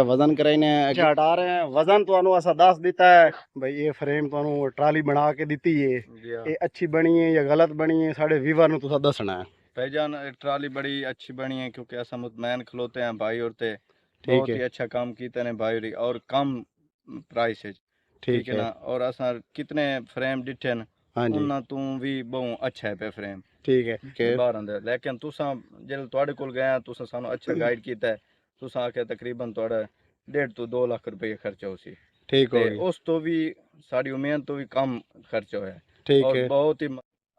वजन कराने हटा रहे हैं। वजन तो असा दस दिता है भाई, ये फ्रेम तो ट्राली बना के दी है, ये अच्छी बनी है या गलत बनी है, साढ़े व्यूवर तुसा दसना है। भाईजान ट्राली बड़ी अच्छी बनी है क्योंकि ऐसा मुतमैन खलोते हैं भाई और ते ठीक बहुत है, ही अच्छा काम किया ने भाई होरी और कम प्राइस है। ठीक ठीक है है। ना। और असा कितने फ्रेम डिठे न हाँ जी, उन्ना तू भी बहु अच्छा है पे फ्रेम ठीक है, के बाहर आंदे। लेकिन तुसा जिल तुहाडे कोल गया तुसा सानू अच्छा गाइड किया है। तुसा आके तकरीबन तुहाडा 1.5 to 2 लाख रुपये खर्चा उसी ठीक ते होगी, उस तो भी साड़ी उम्मीद तो भी कम खर्चा होया ठीक और है। बहुत ही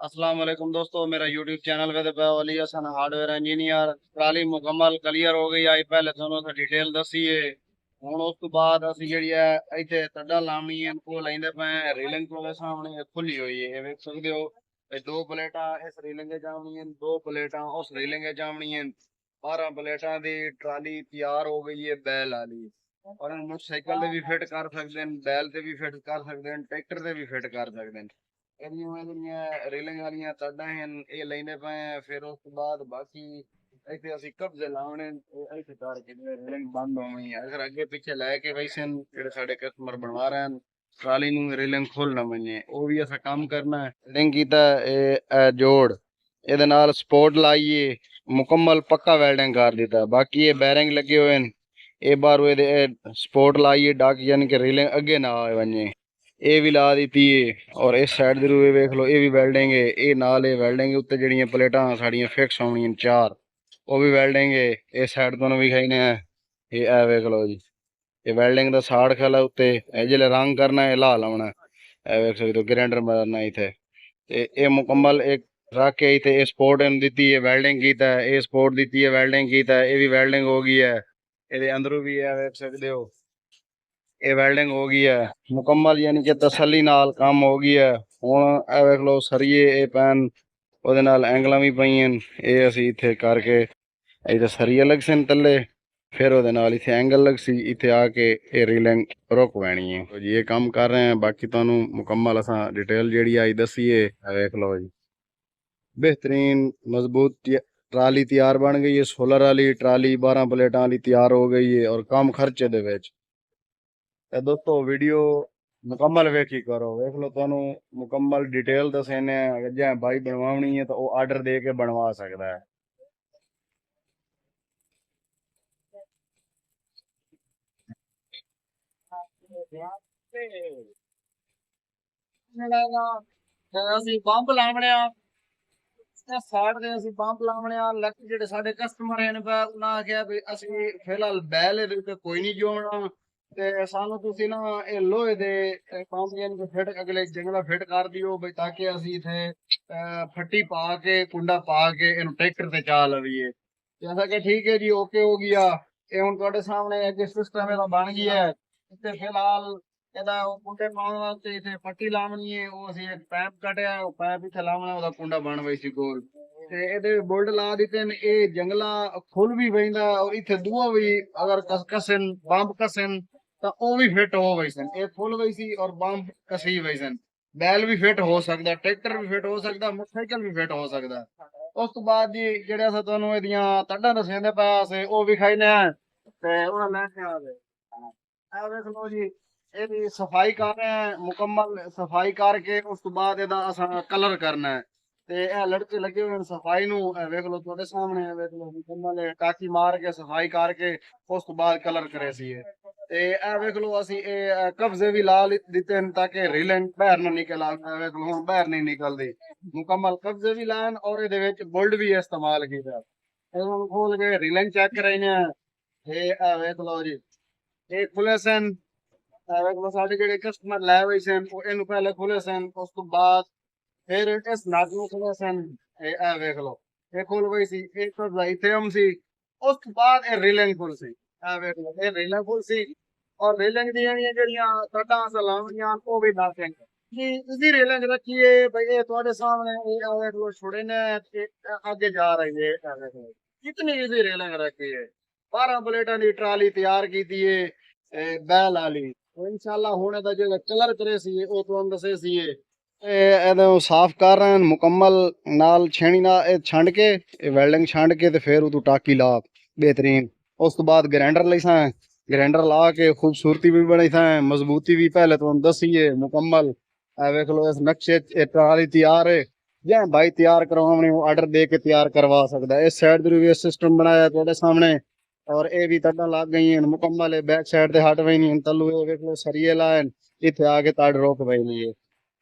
अस्सलाम वालेकुम दोस्तों, मेरा यूट्यूब चैनल पे Ali Hasan hardware engineer. Trolley मुकम्मल क्लियर हो गई आई, पहले ਤੁਹਾਨੂੰ डिटेल दसी है। ਹੁਣ ਉਸ ਤੋਂ ਬਾਅਦ ਅਸੀਂ ਜਿਹੜੀ ਹੈ ਇੱਥੇ ਤੱਡਾ ਲਾਉਣੀ ਹੈ ਕੋਲ ਲੈਂਦੇ ਪਏ ਰੀਲਿੰਗ ਕੋਲ ਸਾਹਮਣੇ ਖੁੱਲੀ ਹੋਈ ਹੈ, ਇਹ ਵੇਖ ਸਕਦੇ ਹੋ। ਇਹ ਦੋ ਪਲੇਟਾਂ ਇਸ ਰੀਲਿੰਗ 'ਚ ਜਾਵਣੀਆਂ, ਦੋ ਪਲੇਟਾਂ ਉਸ ਰੀਲਿੰਗ 'ਚ ਜਾਵਣੀਆਂ। 12 ਪਲੇਟਾਂ ਦੀ ਟਰਾਲੀ ਤਿਆਰ ਹੋ ਗਈ ਹੈ ਬੈਲ ਵਾਲੀ। ਔਰ ਇਹਨੂੰ ਮੋਟਰਸਾਈਕਲ ਤੇ ਵੀ ਫਿੱਟ ਕਰ ਸਕਦੇ ਨੇ, ਬੈਲ ਤੇ ਵੀ ਫਿੱਟ ਕਰ ਸਕਦੇ ਨੇ, ਟਰੈਕਟਰ ਤੇ ਵੀ ਫਿੱਟ ਕਰ ਸਕਦੇ ਨੇ। ਇਹਦੀਆਂ ਜਿਹੜੀਆਂ ਰੇਲਿੰਗ ਵਾਲੀਆਂ ਤਾਰਾਂ ਹਨ ਇਹ ਲੈਂਦੇ ਪਏ। ਫਿਰ ਉਸ ਤੋਂ ਬਾਅਦ ਬਾਕੀ ਇੱਥੇ ਅਸੀਂ ਕਬਜ਼ੇ ਲਾਉਣੇ, ਇੱਥੇ ਕਰਕੇ ਰੇਲਿੰਗ ਬੰਦ ਹੋਣੀ ਹੈ। ਅਗਰ ਅੱਗੇ ਪਿੱਛੇ ਲੈ ਕੇ ਵੈਸੇ ਜਿਹੜੇ ਸਾਡੇ ਕਸਟਮਰ ਬਣਵਾ ਰਹੇ ਹਨ ਟਰਾਲੀ ਨੂੰ ਰੇਲਿੰਗ ਖੋਲ ਨਾ ਮੰਨੇ, ਉਹ ਵੀ ਅਸਾਂ ਕੰਮ ਕਰਨਾ ਹੈ। ਰੇਲਿੰਗ ਕੀਤਾ ਇਹ ਜੋੜ ਇਹਦੇ ਨਾਲ ਸਪੋਰਟ ਲਾਈਏ, ਮੁਕੰਮਲ ਪੱਕਾ ਵੈਲਡਿੰਗ ਕਰ ਦਿੱਤਾ। ਬਾਕੀ ਇਹ ਬੈਰਿੰਗ ਲੱਗੇ ਹੋਏ ਨੇ, ਇਹ ਬਾਹਰੋਂ ਇਹਦੇ ਸਪੋਰਟ ਲਾਈਏ ਡੱਕ ਯਾਨੀ ਕਿ ਰੇਲਿੰਗ ਅੱਗੇ ਨਾ ਆ ਵੰਜੇ, ਇਹ ਵੀ ਲਾ ਦਿੱਤੀ ਹੈ। ਔਰ ਇਸ ਸਾਈਡ ਦੇ ਰੂ ਵੇਖ ਲਓ, ਇਹ ਵੀ ਵੈਲਡਿੰਗ ਹੈ। ਇਹ ਨਾਲ ਇਹ ਵੈਲਡਿੰਗ ਉੱਤੇ ਜਿਹੜੀਆਂ ਪਲੇਟਾਂ ਸਾਡੀਆਂ ਫਿਕਸ ਹੋਣੀਆਂ ਚਾਰ, ਉਹ ਵੀ ਵੈਲਡਿੰਗ ਹੈ। ਇਸ ਸਾਈਡ ਤੋਂ ਵੀ ਖਾਈਨੇ ਆ, ਇਹ ਵੇਖ ਲਓ ਜੀ, ਇਹ ਵੈਲਡਿੰਗ ਦਾ ਸਾੜ ਖਲਾ ਉੱਤੇ ਇਹ ਜਿਹੜੇ ਰੰਗ ਕਰਨਾ ਇਹ ਲਾ ਲਾਉਣਾ। ਇਹ ਵੇਖ ਸਕਦੇ ਹੋ ਗ੍ਰੈਂਡਰ ਮਾਰਨਾ ਇੱਥੇ। ਤੇ ਇਹ ਮੁਕੰਮਲ ਇੱਕ ਰੱਖ ਕੇ ਇੱਥੇ ਇਹ ਸਪੋਰਟ ਇਹਨੂੰ ਦਿੱਤੀ ਹੈ, ਵੈਲਡਿੰਗ ਕੀਤਾ, ਇਹ ਸਪੋਰਟ ਦਿੱਤੀ ਹੈ, ਵੈਲਡਿੰਗ ਕੀਤਾ, ਇਹ ਵੀ ਵੈਲਡਿੰਗ ਹੋ ਗਈ ਹੈ। ਇਹਦੇ ਅੰਦਰੋਂ ਵੀ ਇਹ ਵੇਖ ਸਕਦੇ ਹੋ, ਇਹ ਵੈਲਡਿੰਗ ਹੋ ਗਈ ਹੈ ਮੁਕੰਮਲ, ਯਾਨੀ ਕਿ ਤਸੱਲੀ ਨਾਲ ਕੰਮ ਹੋ ਗਈ ਹੈ। ਹੁਣ ਇਹ ਵੇਖ ਲਓ ਸਰੀਏ ਇਹ ਪੈਨ ਉਹਦੇ ਨਾਲ ਐਂਗਲਾਂ ਵੀ ਪਈਆਂ, ਇਹ ਅਸੀਂ ਇੱਥੇ ਕਰਕੇ ਇੱਥੇ ਸਰੀਏ ਲੱਗ ਸਨ ਥੱਲੇ, ਫਿਰ ਉਹਦੇ ਨਾਲ ਇੱਥੇ ਐਂਗਲ ਲੱਗ ਸੀ, ਇੱਥੇ ਆ ਕੇ ਇਹ ਰੀਲਿੰਗ ਰੁਕ ਪੈਣੀ ਹੈ ਜੀ। ਇਹ ਕੰਮ ਕਰ ਰਹੇ ਹਾਂ। ਬਾਕੀ ਤੁਹਾਨੂੰ ਮੁਕੰਮਲ ਅਸਾਂ ਡਿਟੇਲ ਜਿਹੜੀ ਆਈ ਦਸੀਏ, ਵੇਖ ਲਓ ਜੀ। बेहतरीन मजबूत ट्राली तैयार बन गई है, सोलर वाली ट्राली 12 प्लेटा वाली तैयार हो गई है और कम खर्चे दे विच। दोस्तों वीडियो मुकम्मल वेखी करो, वेख लो तुहानू मुकम्मल डिटेल दसेने। अगर जे भाई बनवानी है तो वो आर्डर दे के बनवा सकता है। ਅਸੀਂ ਪੰਪ ਲਾਉਣੇ ਆ, ਸਾਈਡ ਦੇ ਅਸੀਂ ਪੰਪ ਲਾਉਣੇ ਆ। ਲੱਕ ਜਿਹੜੇ ਸਾਡੇ ਕਸਟਮਰ ਹਨ ਉਹਨਾਂ ਆਖਿਆ ਵੀ ਅਸੀਂ ਫਿਲਹਾਲ ਬੈਲ ਇਹਦੇ ਉੱਤੇ ਕੋਈ ਨਹੀਂ ਜੋੜਨਾ, ਤੇ ਸਾਨੂੰ ਤੁਸੀਂ ਨਾ ਇਹ ਲੋਹੇ ਦੇ ਪੰਪ ਯਾਨੀ ਕਿ ਫਿੱਟ ਅਗਲੇ ਜੰਗਲਾ ਫਿੱਟ ਕਰ ਦਿਓ ਬਈ, ਤਾਂ ਕਿ ਅਸੀਂ ਇੱਥੇ ਫੱਟੀ ਪਾ ਕੇ ਕੁੰਡਾ ਪਾ ਕੇ ਇਹਨੂੰ ਟਰੈਕਟਰ ਤੇ ਚਾ ਲਵੀਏ। ਤੇ ਅਸਾਂ ਕਿ ਠੀਕ ਹੈ ਜੀ, ਓਕੇ ਹੋ ਗਿਆ। ਇਹ ਹੁਣ ਤੁਹਾਡੇ ਸਾਹਮਣੇ ਅੱਗੇ ਸਿਸਟਮ ਇਹਦਾ ਬਣ ਗਿਆ ਹੈ। ਤੇ ਫਿਲਹਾਲ ਇਹਦਾ ਕੁੰਡੇ ਪਾਉਣ ਵਾਸਤੇ ਇੱਥੇ ਪੱਟੀ ਲਾਉਣੀ ਹੈ, ਉਹ ਅਸੀਂ ਇੱਕ ਪਾਈਪ ਕੱਢਿਆ, ਉਹ ਪਾਈਪ ਇੱਥੇ ਲਾਉਣਾ, ਉਹਦਾ ਕੁੰਡਾ ਬਣ ਪਈ ਸੀ ਗੋਲ। ਤੇ ਇਹਦੇ ਬੋਲਟ ਲਾ ਦਿੱਤੇ ਨੇ, ਇਹ ਜੰਗਲਾ ਖੁੱਲ ਵੀ ਪੈਂਦਾ ਔਰ ਇੱਥੇ ਦੂਆ ਵੀ ਅਗਰ ਕਸਨ ਬੰਬ ਕਸਨ ਤਾਂ ਉਹ ਵੀ ਫਿੱਟ ਹੋ ਗਈ ਸਨ। ਇਹ ਖੁੱਲ ਗਈ ਸੀ ਔਰ ਬੰਬ ਕਸੀ ਗਈ ਸਨ। ਬੈਲ ਵੀ ਫਿੱਟ ਹੋ ਸਕਦਾ, ਟਰੈਕਟਰ ਵੀ ਫਿੱਟ ਹੋ ਸਕਦਾ, ਮੋਟਰਸਾਈਕਲ ਵੀ ਫਿੱਟ ਹੋ ਸਕਦਾ। ਉਸ ਤੋਂ ਬਾਅਦ ਜੀ ਜਿਹੜੇ ਅਸਾਂ ਤੁਹਾਨੂੰ ਇਹਦੀਆਂ ਤੱਡਾਂ ਦੱਸਦੇ ਪਿਆ ਸੀ ਉਹ ਵੀ ਖਾਈਨੇ ਆ, ਤੇ ਉਹਨਾਂ ਲੈ ਕੇ ਆ ਗਏ। ਇਹ ਵੇਖ ਲਓ ਜੀ, ਇਹਦੀ ਸਫਾਈ ਕਰ ਰਹੇ ਆ, ਮੁਕੰਮਲ ਸਫਾਈ ਕਰਕੇ ਉਸ ਤੋਂ ਬਾਅਦ ਇਹਦਾ ਅਸਾਂ ਕਲਰ ਕਰਨਾ ਹੈ। ਤੇ ਇਹ ਲੜਕੇ ਲੱਗੇ ਹੋਏ ਨੇ ਸਫਾਈ ਨੂੰ, ਵੇਖ ਲਓ ਤੁਹਾਡੇ ਸਾਹਮਣੇ, ਵੇਖ ਲਓ ਮੁਕੰਮਲ ਟਾਕੀ ਮਾਰ ਕੇ ਸਫਾਈ ਕਰਕੇ ਉਸ ਤੋਂ ਬਾਅਦ ਕਲਰ ਕਰੇ ਸੀ। ਤੇ ਇਹ ਵੇਖ ਲਓ ਅਸੀਂ ਇਹ ਕਬਜ਼ੇ ਵੀ ਲਾ ਦਿੱਤੇ ਨੇ ਤਾਂ ਕਿ ਰੀਲਿੰਗ ਬਾਹਰ ਨਾ ਨਿਕਲ ਆਵੇ। ਵੇਖ ਲਓ ਹੁਣ ਬਾਹਰ ਨਹੀਂ ਨਿਕਲਦੀ, ਮੁਕੰਮਲ ਕਬਜ਼ੇ ਵੀ ਲਾਣ ਔਰ ਇਹਦੇ ਵਿੱਚ ਬੋਲਟ ਵੀ ਇਸਤੇਮਾਲ ਕੀਤਾ। ਇਹਨੂੰ ਖੋਲ ਕੇ ਰੀਲਿੰਗ ਚੈੱਕ ਕਰਾਈਨੇ ਆ। ਇਹ ਵੇਖ ਲਓ ਜੀ, ਇਹ ਖੁੱਲੇ ਸਨ। ਵੇਖ ਲਓ ਸਾਡੇ ਜਿਹੜੇ ਕਸਟਮਰ ਲੈ ਹੋਏ ਸਨ ਉਹ ਇਹਨੂੰ ਪਹਿਲੇ ਖੁੱਲੇ ਸਨ, ਉਸ ਤੋਂ ਬਾਅਦ ਫਿਰ ਇਸ ਨਟ ਨੂੰ ਖੁੱਲੇ ਸਨ। ਇਹ ਵੇਖ ਲਓ ਇਹ ਖੁੱਲ ਗਈ ਸੀ, ਇਹ ਕਬਜ਼ਾ ਇੱਥੇ ਸੀ। ਉਸ ਤੋਂ ਬਾਅਦ ਇਹ ਰੀਲਿੰਗ ਖੁੱਲ ਸੀ। ਇਹ ਵੇਖ ਲਓ ਇਹ ਰੀਲਿੰਗ ਖੁੱਲ ਸੀ ਔਰ ਰੀਲਿੰਗ ਦੀਆਂ ਜਿਹੜੀਆਂ ਤੱਡਾਂ ਸਲਾਮੀਆਂ ਉਹ ਵੀ ਦੱਸੇਂਗੇ ਜੀ। ਤੁਸੀਂ ਰੀਲਿੰਗ ਰੱਖੀਏ ਬਈ, ਇਹ ਤੁਹਾਡੇ ਸਾਹਮਣੇ ਇਹ ਵੇਖ ਲਓ ਛੋੜੇ ਨੇ ਅੱਗੇ ਜਾ ਰਹੀ ਹੈ। ਕਿਤਨੀ ਈਜ਼ੀ ਰੀਲਿੰਗ ਰੱਖੀ ਹੈ। 12 ਪਲੇਟਾਂ ਦੀ ਟਰਾਲੀ ਤਿਆਰ ਕੀਤੀ ਹੈ ਬੈਲ ਵਾਲੀ। इंशाल्लाह ਹੁਣ ਇਹਦਾ ਜਿਹੜਾ ਕਲਰ ਕਰੇ ਸੀ ਉਹ ਤੁਹਾਨੂੰ ਦੱਸੇ ਸੀ। ਇਹਨੂੰ ਸਾਫ਼ ਕਰ ਰਹੇ ਹਨ ਮੁਕੰਮਲ ਨਾਲ ਛੇਣੀ ਨਾਲ, ਇਹ ਛੰਡ ਕੇ ਇਹ ਵੈਲਡਿੰਗ ਛੰਡ ਕੇ ਤੇ ਫਿਰ ਉਹ ਟਾਕੀ ਲਾ ਬਿਹਤਰੀਨ। ਉਸ ਤੋਂ ਬਾਅਦ ਗ੍ਰਾਈਂਡਰ ਲਈ ਸਾਂ ग्राइंडर ला के खूबसूरती भी बड़ी था, मजबूती भी पहले तो हम दसीए मुकम्मल। देख लो इस नक्शे ट्राली तैयार है, जै भाई तैयार करवाने ऑर्डर दे के तैयार करवा सकता है। इस साइड भी सिस्टम बनाया ਤੁਹਾਡੇ सामने, और ये भी तड़ा लग गई हैं मुकम्मल है। बैक साइड ते हट वही नहीं तलू ये देख लो सरिये लाए इथे आके तड़ रोक वही नहीं है।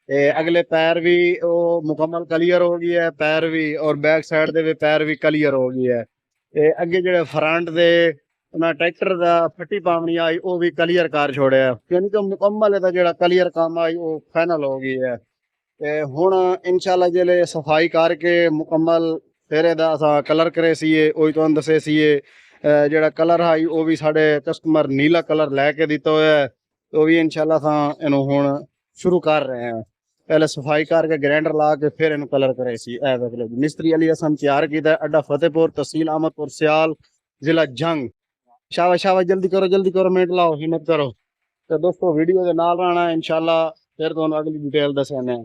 ते अगले पैर भी वो मुकम्मल क्लियर हो गई है, पैर भी, और बैक साइड दे भी पैर भी क्लियर हो गई है। ते अगे जेड़े फ्रंट दे ना ट्रैक्टर दा फट्टी पावनी आई वो भी क्लियर कर छोड़िया, यानी कि मुकम्मल है जेड़ा क्लियर काम आई वो फाइनल हो गई है। ते हुण इंशाल्लाह जेले सफाई करके मुकम्मल फिर एदा असां कलर करे सीए, ओही तुहानू दसे सीए। जेड़ा कलर है वो भी साढ़े कस्टमर नीला कलर लैके दिता हुआ है, तो भी इंशाल्लाह असां इनू हुण शुरू कर रहे हैं। पहले सफाई करके ग्राइंडर ला के फिर इनू कलर करे सी। मिस्त्री अली असन तैयार किया, अड्डा फतेहपुर, तहसील अहमदपुर, सियाल, जिला जंग। शाबाश शाबाश, जल्दी करो मिनट लाओ, हिम्मत करो। तो दोस्तों वीडियो के नाल रहना इंशाल्लाह, फिर तुहानू अगली डिटेल दसने।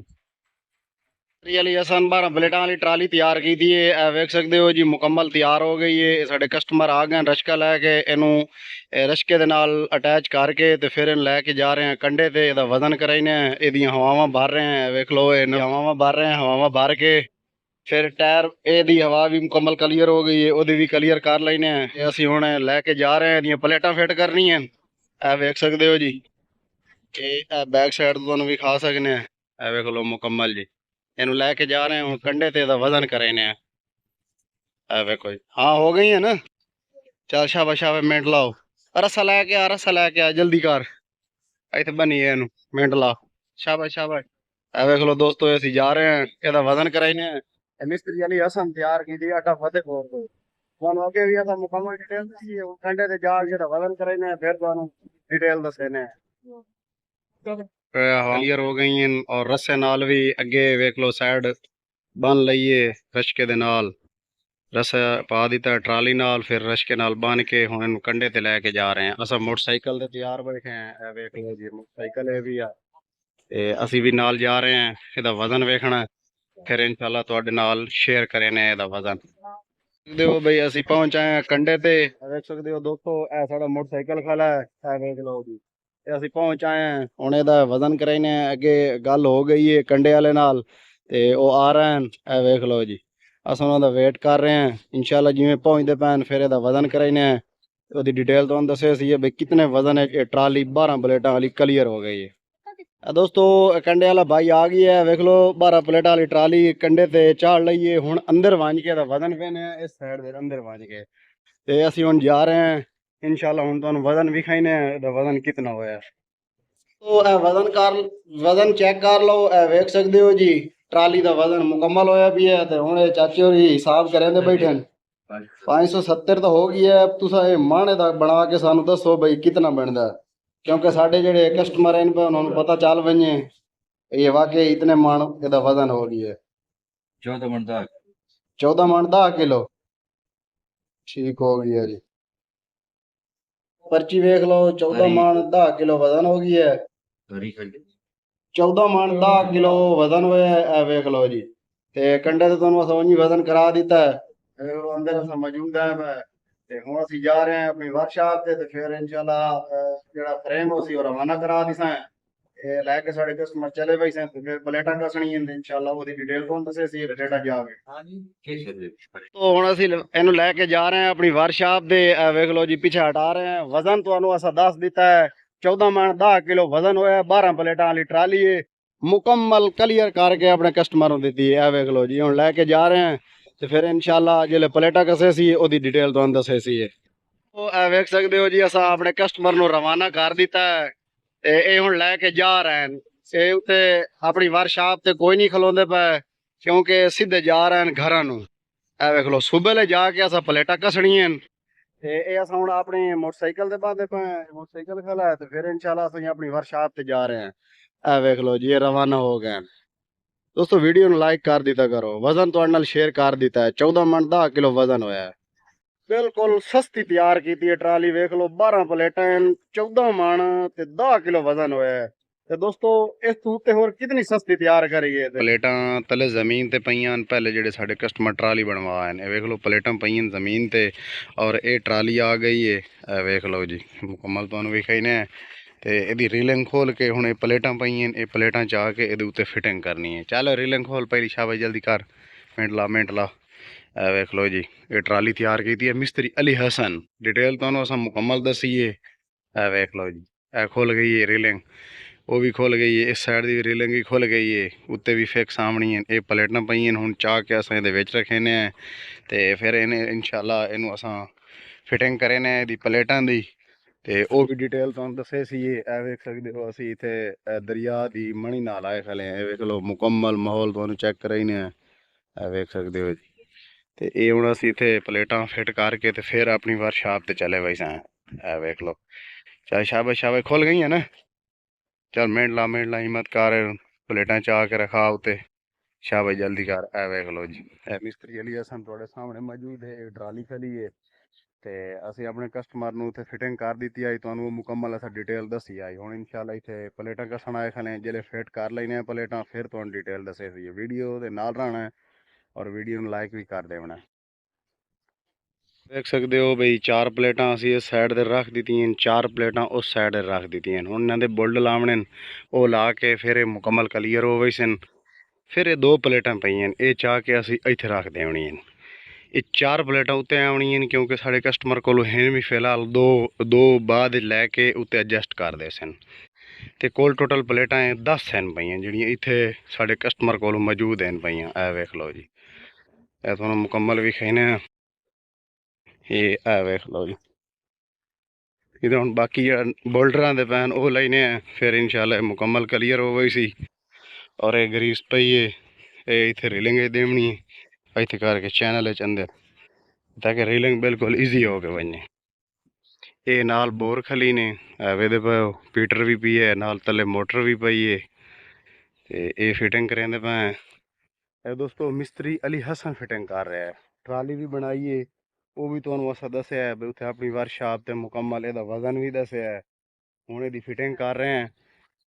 अली असन 12 प्लेटा वाली ट्राली तैयार की थी, वेख सकते हो जी मुकम्मल तैयार हो गई है। साढ़े कस्टमर आ गए रश्का लैके, इनू रश्के दे नाल अटैच करके ते फिर इन लैके जा रहे हैं कंडे ते, इहदा वजन कराइने, इहदियां हवावां भर रहे हैं। वेख लो हवावां भर रहे हैं, हवावां भर के फिर टायर एदी हवा भी मुकम्मल क्लियर हो गई है, ओदी भी क्लियर कर लेने हैं। असी हुण लैके जा रहे हैं, इहदियां प्लेटां फिट करनी है। वेख सकते हो जी, बैक साइड तुहानू भी खा सकने हैं। वेख लो मुकम्मल जी, इनू लैके जा रहे हैं हुण कंडे ते, वजन कराने हैं। वेखो जी, हाँ हो गई है ना। चल शाबाश शाबाश, मिनट लाओ, रस्सा लैके आ, रस्सा लैके आ, जल्दी कर, इत्थे बनी है इनू, मिनट ला, शाबाश शाबाश। वेख लो दोस्तों, असीं जा रहे हैं ਇਹਦਾ वजन कराने हैं। मिस्त्री अली हसन तैयार की थी अड्डा फतेहपुर ਤੋਂ। ਤੁਹਾਨੂੰ ਅੱਗੇ ਵੀ ਅਸਾਂ ਮੁਕੰਮਲ ਡਿਟੇਲ ਦਿੱਤੀ ਹੈ, ਕੰਡੇ ਤੇ ਜਾ ਕੇ ਇਹਦਾ वजन कराने हैं, फिर ਤੁਹਾਨੂੰ डिटेल दसने हैं। क्लियर हो गई हैं, और रस्से नाल भी अगे वेख लो साइड बन लईए रश्के दे नाल, रस्सा पा दिता ट्राली नाल, फिर रश्के नाल बन के हुण इनू कंडे ते लैके जा रहे हैं। असां मोटरसाइकिल ते तैयार बैठे हैं, वेख लो जी मोटरसाइकिल है भी आ, ते असीं भी नाल जा रहे हैं। ਇਹਦਾ वजन वेखना, फिर इंशाल्लाह तुहाडे नाल शेयर करेने ਇਹਦਾ वजन। देखो भाई असीं पहुंच आए हैं कंडे ते, देख सकते हो दोस्तों, ਇਹ ਸਾਡਾ मोटरसाइकिल खड़ा है, ਇਹ ਵੇਖ ਲਓ ਜੀ। ਤੇ ਅਸੀਂ ਪਹੁੰਚ ਆਏ हैं, ਹੁਣ ਇਹਦਾ वजन कराने हैं। ਅੱਗੇ ਗੱਲ ਹੋ ਗਈ ਹੈ ਕੰਡੇ ਵਾਲੇ ਨਾਲ, ਤੇ ਉਹ ਆ ਰਹੇ ਹਨ। ਇਹ ਵੇਖ ਲਓ ਜੀ, ਅਸੀਂ ਉਹਨਾਂ ਦਾ ਵੇਟ ਕਰ ਰਹੇ हैं। इंशाल्लाह ਜਿਵੇਂ ਪਹੁੰਚਦੇ ਪੈਣ ਫਿਰ ਇਹਦਾ वजन कराने हैं। ਉਹਦੀ डिटेल ਤੁਹਾਨੂੰ ਦੱਸੇ ਸੀ ਬਈ कितने वजन है। ट्राली 12 प्लेटा वाली क्लियर हो गई है। दोस्तों कंडे वाला भाई आ गई है, वेख लो 12 प्लेटा वाली ट्राली कंडे ते चाड़ लईए। हुण अंदर वांज के वजन वेने इस साइड दे अंदर वांज के, ते असीं हुण जा रहे हैं। इंशाल्लाह हुण तुहानू वजन विखाइने दा वजन कितना होया। तो वजन चेक कर लो, वेख सकते हो जी ट्राली दा वजन मुकम्मल होया भी है। ते हुण चाचे होरी हिसाब करेंदे बैठे 570 तो हो गई है। तुसा ये माणे दा बना के सानू दसो भाई कितना बनदा, क्योंकि साढ़े जेडे कस्टमर हैं इन पे उन्होंने पता चल वने ये वाकई इतने मन का वजन हो गई है। 14 मन 10 किलो ठीक हो गई है जी। पर्ची वेख लो, 14 मन 10 किलो वजन हो गई है। 14 मन 10 किलो वजन होया है, वेख लो जी। ते कंडे तो तुहानू असां उंज वजन करा दिता है, अंदर असां मौजूद है। ते हुण असीं जा रहे हैं अपनी वर्कशॉप ते, फिर इंशाल्लाह जेड़ा फ्रेम उसी रवाना करा दिसां। ਇਹ ਲੈ ਕੇ ਸਾਡੇ ਕਸਟਮਰ ਚਲੇ ਪਏ ਸਨ, ਤੇ ਫਿਰ ਪਲੇਟਾਂ ਕੱਸਣੀਆਂ ਨੇ ਇਨਸ਼ਾਅੱਲਾ, ਉਹਦੀ ਡਿਟੇਲ ਤੁਹਾਨੂੰ ਦੱਸੇ ਸੀ ਰੇਟਾ ਜਾਵੇ। तो ਹੁਣ ਅਸੀਂ ਇਹਨੂੰ ਲੈ ਕੇ ਜਾ ਰਹੇ ਹਾਂ ਆਪਣੀ ਵਰਕਸ਼ਾਪ ਦੇ। ਵੇਖ ਲਓ ਜੀ ਪਿੱਛੇ ਹਟਾ ਰਹੇ ਹਾਂ। ਵਜ਼ਨ ਤੁਹਾਨੂੰ ਅਸਾਂ ਦੱਸ ਦਿੱਤਾ ਹੈ 14 ਮਣ 10 ਕਿਲੋ ਵਜ਼ਨ ਹੋਇਆ। 12 ਪਲੇਟਾਂ ਵਾਲੀ ਟਰਾਲੀ ਹੈ, ਮੁਕੰਮਲ ਕਲੀਅਰ ਕਰਕੇ ਆਪਣੇ ਕਸਟਮਰ ਨੂੰ ਦਿੱਤੀ ਹੈ। ਵੇਖ ਲਓ ਜੀ ਹੁਣ ਲੈ ਕੇ ਜਾ ਰਹੇ ਹਾਂ, ਤੇ ਫਿਰ ਇਨਸ਼ਾਅੱਲਾ ਜਿਹੜੇ ਪਲੇਟਾਂ ਕਸੇ ਸੀ ਉਹਦੀ ਡਿਟੇਲ ਤੁਹਾਨੂੰ ਦੱਸੇ ਸੀ। ਉਹ ਵੇਖ ਸਕਦੇ ਹੋ ਜੀ ਅਸਾਂ ਆਪਣੇ ਕਸਟਮਰ ਨੂੰ ਰਵਾਨਾ ਕਰ ਦਿੱਤਾ ਹੈ, ਤੇ ਇਹ ਹੁਣ ਲੈ ਕੇ ਜਾ ਰਹੇ ਹਨ। ਇਹ ਉੱਤੇ ਆਪਣੀ ਵਰਕਸ਼ਾਪ ਤੇ ਕੋਈ ਨਹੀਂ ਖਲੋਂਦੇ ਪਏ, ਕਿਉਂਕਿ ਸਿੱਧੇ ਜਾ ਰਹੇ ਹਨ ਘਰਾਂ ਨੂੰ। ਇਹ ਵੇਖ ਲਓ ਸੁਬਹ ਜਾ ਕੇ ਅਸਾਂ ਪਲੇਟਾਂ ਕੱਸਣੀਆਂ ਤੇ ਇਹ ਅਸਾਂ ਹੁਣ ਆਪਣੇ ਮੋਟਰਸਾਈਕਲ ਤੇ ਬਾਂਦੇ ਪਏ। ਮੋਟਰਸਾਈਕਲ ਖਲਾ ਹੈ, ਤੇ ਫਿਰ ਇਨਸ਼ਾਅੱਲਾ ਅਸੀਂ ਆਪਣੀ ਵਰਕਸ਼ਾਪ ਤੇ ਜਾ ਰਹੇ ਹਾਂ। ਇਹ ਵੇਖ ਲਓ ਜੀ ਇਹ ਰਵਾਨਾ ਹੋ ਗਏ। ਦੋਸਤੋ ਵੀਡੀਓ ਨੂੰ ਲਾਈਕ ਕਰ ਦਿੱਤਾ ਕਰੋ, ਵਜ਼ਨ ਤੁਹਾਡੇ ਨਾਲ ਸ਼ੇਅਰ ਕਰ ਦਿੱਤਾ ਹੈ। 14 ਮਣ 10 ਕਿਲੋ ਵਜ਼ਨ ਹੋਇਆ ਹੈ। बिल्कुल सस्ती तैयार की है ट्राली। वेख लो 12 प्लेटा 14 मण ते 10 किलो वजन होया है। ਤੇ ਦੋਸਤੋ ਇਸ ਤੋਂ ਉੱਤੇ ਹੋਰ ਕਿਤਨੀ ਸਸਤੀ ਤਿਆਰ ਕਰੀ ਹੈ ਪਲੇਟਾਂ ਤਲੇ ਜ਼ਮੀਨ ਤੇ ਪਈਆਂ ਪਹਿਲੇ ਜਿਹੜੇ ਸਾਡੇ ਕਸਟਮਰ ਟਰਾਲੀ ਬਣਵਾ ਆਏ ਨੇ ਵੇਖ ਲਓ ਪਲੇਟਾਂ ਪਈਆਂ ਜ਼ਮੀਨ ਤੇ ਔਰ ਇਹ ਟਰਾਲੀ ਆ ਗਈ ਏ ਇਹ ਵੇਖ ਲਓ ਜੀ ਮੁਕੰਮਲ ਤੁਹਾਨੂੰ ਵਿਖਾਈ ਨੇ ਤੇ ਇਹਦੀ ਰੀਲਿੰਗ ਖੋਲ ਕੇ ਹੁਣ ਇਹ ਪਲੇਟਾਂ ਪਈਆਂ ਇਹ ਪਲੇਟਾਂ ਚਾ ਕੇ ਇਹਦੇ ਉੱਤੇ ਫਿਟਿੰਗ ਕਰਨੀ ਹੈ ਚਲੋ ਰੀਲਿੰਗ ਖੋਲ ਪਹਿਲੀ ਸ਼ਾਬਾਸ਼ ਜਲਦੀ ਕਰ ਮਿੰਟ ਲਾ ਇਹ ਵੇਖ ਲਓ ਜੀ ਇਹ ਟਰਾਲੀ ਤਿਆਰ ਕੀਤੀ ਹੈ ਮਿਸਤਰੀ ਅਲੀ ਹਸਨ ਡਿਟੇਲ ਤੁਹਾਨੂੰ ਅਸਾਂ ਮੁਕੰਮਲ ਦਸੀਏ ਇਹ ਵੇਖ ਲਓ ਜੀ ਇਹ ਖੁੱਲ ਗਈ ਹੈ ਰੀਲਿੰਗ ਉਹ ਵੀ ਖੁੱਲ ਗਈ ਹੈ ਇਸ ਸਾਈਡ ਦੀ ਰੀਲਿੰਗ ਵੀ ਖੁੱਲ ਗਈ ਹੈ ਉੱਤੇ ਵੀ ਫਿਕਸ ਆਉਣੀ ਹੈ ਇਹ ਪਲੇਟਾਂ ਪਈਆਂ ਹੁਣ ਚਾਹ ਕੇ ਅਸਾਂ ਇਹਦੇ ਵਿੱਚ ਰੱਖੇ ਨੇ ਤੇ ਫਿਰ ਇਹਨੇ ਇਨਸ਼ਾਅੱਲਾ ਇਹਨੂੰ ਅਸਾਂ ਫਿਟਿੰਗ ਕਰੇ ਨੇ ਇਹਦੀ ਪਲੇਟਾਂ ਦੀ ਤੇ ਉਹ ਵੀ ਡਿਟੇਲ ਤੁਹਾਨੂੰ ਦੱਸੇ ਸੀ ਇਹ ਵੇਖ ਸਕਦੇ ਹੋ ਅਸੀਂ ਇੱਥੇ ਦਰਿਆ ਦੀ ਮਣੀ ਨਾਲ ਆਏ ਖਲੇ ਇਹ ਵੇਖ ਲਓ ਮੁਕੰਮਲ ਮਾਹੌਲ ਤੁਹਾਨੂੰ ਚੈੱਕ ਕਰਾਈ ਨੇ ਇਹ ਵੇਖ ਸਕਦੇ ਹੋ ਜੀ ਤੇ ਇਹ ਹੁਣ ਅਸੀਂ ਇੱਥੇ ਪਲੇਟਾਂ ਫਿੱਟ ਕਰਕੇ ਤੇ ਫਿਰ ਆਪਣੀ ਵਰਕਸ਼ਾਪ ਤੇ ਚਲੇ ਵਈ ਸਾਂ ਇਹ ਵੇਖ ਲਓ ਚੱਲ ਸ਼ਾਬਾਸ਼ ਖੁੱਲ ਗਈਆਂ ਨਾ चल मिंट ला हिम्मत कर प्लेटा चाह के रखा उत्ते शाबाश जल्दी कर ए वेख लो जी ए मिस्त्री अली हसन तुहाडे सामने मौजूद है ट्राली खली है ते असीं अपने कस्टमर नूं ते फिटिंग कर दी आई तुहानूं मुकम्मल असां डिटेल दसी आई हुण इंशाअल्लाह इत्थे प्लेटां कसन आए खले जिहड़े फिट कर लैने प्लेटां फिर तुहानूं डिटेल दसे सी वीडियो दे नाल रहना है और वीडियो नूं लाइक भी कर देना देख सकते हो बई चार प्लेटा असी इस साइड ते रख दी चार प्लेटा उस साइड रख दी हुण इन्हां दे बुल्ड लावणे वो ला के फिर मुकम्मल क्लीयर हो गई सन फिर ये दो प्लेटा पईयां ये चाह के असी इत्थे रख देनी ये चार प्लेटा उत्ते आवणियां क्योंकि साढ़े कस्टमर को भी फिलहाल दो बाद लैके उत्ते एडजस्ट कर दे सन ते कोल टोटल प्लेटा 10 सन पईयां जिहड़ियां इत्थे साढ़े कस्टमर को मौजूद हैं पईयां ए वेख लो जी ए तुहानूं मुकम्मल विखाने ये वेख लो जी इधर हम बाकी बोल्डर दे पैन वो लेने फिर इंशाल्लाह मुकम्मल क्लीयर हो गई सी और ये ग्रीस पई है ये इतने रीलिंग देनी है इतने करके चैनल अंदर ताकि रीलिंग बिल्कुल ईजी हो के बने ये नाल बोर खली ने वे पीटर भी पी है नाल तले मोटर भी पई है ये फिटिंग करेंदे पे दोस्तों मिस्त्री अली हसन फिटिंग कर रहा है ट्राली भी बनाई है वो भी तुहानूं असां दस्सिया है भी उत्थे अपनी वर्कशाप ते मुकम्मल इहदा वजन भी दस्सिया है हुण इहदी फिटिंग कर रहे हैं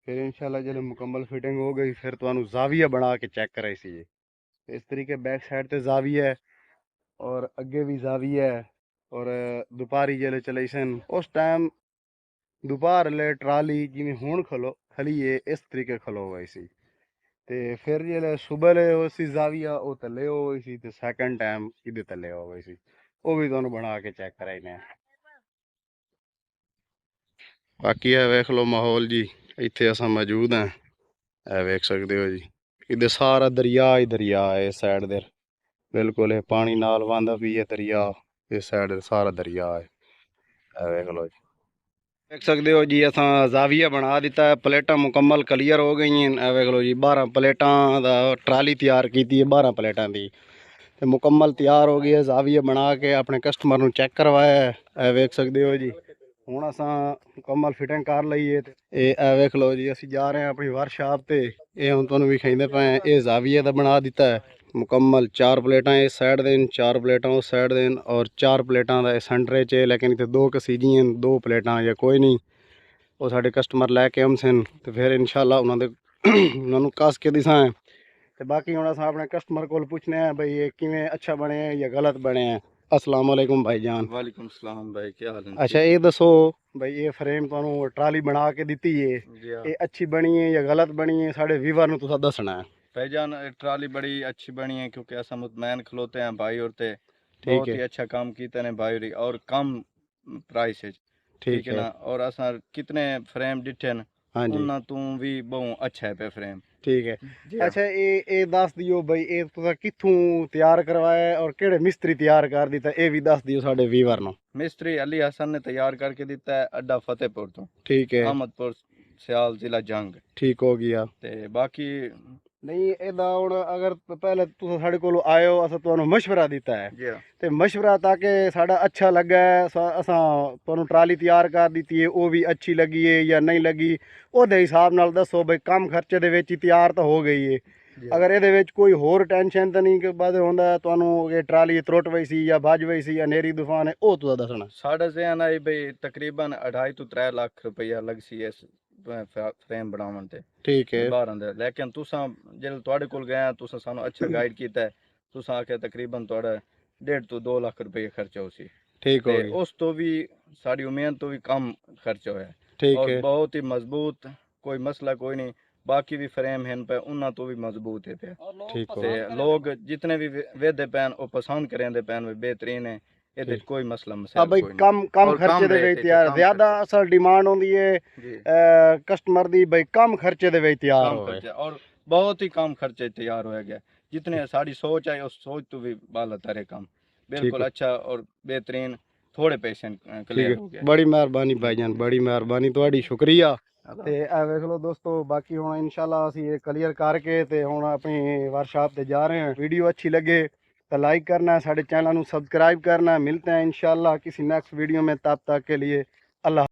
फिर इंशाल्लाह जब मुकम्मल फिटिंग हो गई फिर तुहानूं जाविया बना के चेक कराई सी इस तरीके बैक साइड ते जाविया है और अगे भी जाविया है और दोपहरी जल्द चले सन उस टाइम दोपहर ले ट्राली जिवें हुण खली है इस तरीके खलो गई सी ते फिर जल्द सुबह ले उसी जाविया वो थल्ले हो गई सी ते सैकेंड टाइम इहदे थल्ले हो गई सी वो भी तुहानूं बना के चेक कराइने बाकी है वेख लो माहौल जी इत्थे असां मौजूद हैं ए वेख सकते हो जी इधर सारा दरिया ही दरिया है इस साइड दे बिल्कुल है पानी नाल वांदा भी है दरिया इस साइड सारा दरिया है ए वेख लो जी देख सकते हो जी असां जाविया बना दिता है प्लेटां मुकम्मल क्लीयर हो गई हैं ए वेख लो जी 12 प्लेटां दा ट्राली तैयार की है 12 प्लेटां दी ते मुकम्मल तैयार हो गई है जाविया बना के अपने कस्टमर नूं चेक करवाया है वेख सकते हो जी हुण असां मुकम्मल फिटिंग कर लई है ये वेख लो जी असीं जा रहे हैं अपनी वर्कशाप ते ये हुण तुहानूं विखाइंदे पे ये जाविया दा बना दिता है मुकम्मल 4 प्लेटां इस साइड देन 4 प्लेटां उस साइड देन और 4 प्लेटां दा सेंटर च लेकिन इत्थे दो कसीजियां 2 प्लेटां या कोई नहीं वो साडे कस्टमर लैके आम सन ते फिर इंशाल्लाह उन्हां नूं कस के दिसां ते बाकी हुण असां अपने कस्टमर को पूछने हैं भाई ये किवें अच्छा बने हैं या गलत बने हैं अस्सलाम वालेकुम भाईजान वालेकुम सलाम भाई क्या हाल है अच्छा ये दसो भाई ये फ्रेम तुहानूं ट्राली बना के दी है जी हाँ ये अच्छी बनी है या गलत बनी है साढ़े व्यूवर नूं तुसां दसना है भाईजान ट्राली बड़ी अच्छी बनी है क्योंकि असां मुतमैन खलोते हैं भाई और ते ठीक बहुत है ही अच्छा काम किया ने भाई होरी और कम प्राइस है ठीक है है ना और असां कितने फ्रेम डिठे न हाँ जी उन्हां तू भी बहुत अच्छा है पे फ्रेम ठीक है जी हाँ। अच्छा ये दस दियो भाई ये तुसां कित्थों तैयार करवाया है और केड़े मिस्त्री तैयार कर दिता ये भी दस दियो साढ़े व्यूवर नूं मिस्त्री अली हसन ने तैयार करके दिता है अड्डा फतेहपुर तो ठीक है अहमदपुर सियाल जिला जंग ठीक हो गया ते बाकी नहीं ਇਹਦਾ ਹੁਣ ਅਗਰ ਪਹਿਲੇ ਤੁਸੀਂ ਸਾਡੇ ਕੋਲ ਆਇਓ ਅਸਾਂ ਤੁਹਾਨੂੰ ਮਸ਼ਵਰਾ ਦਿੱਤਾ ਹੈ जी हाँ ਤੇ ਮਸ਼ਵਰਾ ਤਾਂ ਕਿ ਸਾਡਾ ਅੱਛਾ ਲੱਗਾ ਹੈ ਅਸਾਂ ਤੁਹਾਨੂੰ ਟਰਾਲੀ ਤਿਆਰ ਕਰ ਦਿੱਤੀ ਹੈ ਉਹ ਵੀ ਅੱਛੀ ਲੱਗੀ ਹੈ ਜਾਂ ਨਹੀਂ ਲੱਗੀ ਉਹਦੇ ਹਿਸਾਬ ਨਾਲ ਦੱਸੋ ਬਈ ਕਮ ਖਰਚੇ ਦੇ ਵਿੱਚ ਹੀ ਤਿਆਰ ਤਾਂ ਹੋ ਗਈ ਹੈ ਅਗਰ ਇਹਦੇ ਵਿੱਚ ਕੋਈ ਹੋਰ ਟੈਨਸ਼ਨ ਤਾਂ ਨਹੀਂ ਕਿ ਬਾਅਦ ਹੁੰਦਾ ਤੁਹਾਨੂੰ ਇਹ ਟਰਾਲੀ ਤਰੁੱਟ ਪਈ ਸੀ ਜਾਂ ਭੱਜ ਪਈ ਸੀ ਜਾਂ ਨੇਰੀ ਤੂਫਾਨ ਹੈ ਉਹ ਤੁਸੀਂ ਦੱਸਣਾ साढ़े जहन आई भाई तकरीबन 2.5 to 3 लाख रुपया लग सी इस ਫਰੇਮ ਬਣਾਉਣ ਤੇ ਠੀਕ ਹੈ ਬਾਹਰ ਆਂਦੇ ਲੇਕਿਨ ਤੁਸੀਂ ਜਿਹੜੇ ਤੁਹਾਡੇ ਕੋਲ ਗਏ ਤੁਸੀਂ ਸਾਨੂੰ ਅੱਛਾ ਗਾਈਡ ਕੀਤਾ ਹੈ। ਤੁਸੀਂ ਆਖਿਆ ਤਕਰੀਬਨ ਤੁਹਾਡਾ 1.5 ਤੋਂ 2 ਲੱਖ ਰੁਪਏ ਖਰਚਾ ਹੋ ਸੀ ਠੀਕ ਹੋ ਤੇ ਗਈ ਉਸ ਤੋਂ ਵੀ ਸਾਡੀ ਉਮੀਦ ਤੋਂ ਵੀ ਕਮ ਖਰਚਾ ਹੋਇਆ ਠੀਕ ਔਰ ਹੈ ਬਹੁਤ ਹੀ ਮਜ਼ਬੂਤ ਕੋਈ ਮਸਲਾ ਕੋਈ ਨਹੀਂ ਬਾਕੀ ਵੀ ਫਰੇਮ ਹਨ ਪਏ ਉਹਨਾਂ ਤੋਂ ਵੀ ਮਜ਼ਬੂਤ ਹੈ ਪਿਆ ਠੀਕ ਹੋ ਤੇ ਲੋग ਜਿतने भी वेदे पैन वो पसंद करेंदे पैन भी बेहतरीन है ਇਹਦੇ ਠੀਕ। ਕੋਈ ਮਸਲਾ ਆ ਮਸਲਾ ਬਈ ਕੋਈ ਨਹੀਂ ਕਮ ਔਰ ਖਰਚੇ ਦੇ rate ਵਿੱਚ ਤੇ ਤਿਆਰ ਕਮ ਜ਼ਿਆਦਾ ਖਰਚੇ। ਅਸਲ ਡਿਮਾਂਡ ਹੁੰਦੀ ਹੈ जी ਕਸਟਮਰ ਦੀ ਬਈ ਕਮ ਖਰਚੇ ਦੇ ਵਿੱਚ ਤਿਆਰ कम ਹੋਵੇ खर्चा और बहुत ही कम खर्चे तैयार हो गया जितने साड़ी सोच आई उस सोच तो भी बाला तारे कम बिल्कुल है। अच्छा और बेहतरीन थोड़े पैसे ਠੀਕ क्लियर ਹੈ हो गया ਬੜੀ ਮਿਹਰਬਾਨੀ ਭਾਈਜਾਨ ਬੜੀ ਮਿਹਰਬਾਨੀ ਤੁਹਾਡੀ ਸ਼ੁਕਰੀਆ ਤੇ ਇਹ ਵੇਖ ਲਓ ਦੋਸਤੋ ਬਾਕੀ ਹੁਣ ਇਨਸ਼ਾਅੱਲਾ ਅਸੀਂ ਇਹ ਕਲੀਅਰ ਕਰਕੇ ਤੇ ਹੁਣ ਆਪਣੀ ਵਰਕਸ਼ਾਪ ਤੇ ਜਾ ਰਹੇ ਹਾਂ ਵੀਡੀਓ अच्छी लगे तो लाइक करना है साढ़े चैनल ਨੂੰ सब्सक्राइब करना है मिलते हैं इंशाल्लाह किसी नेक्स्ट वीडियो में तब तक के लिए अल्लाह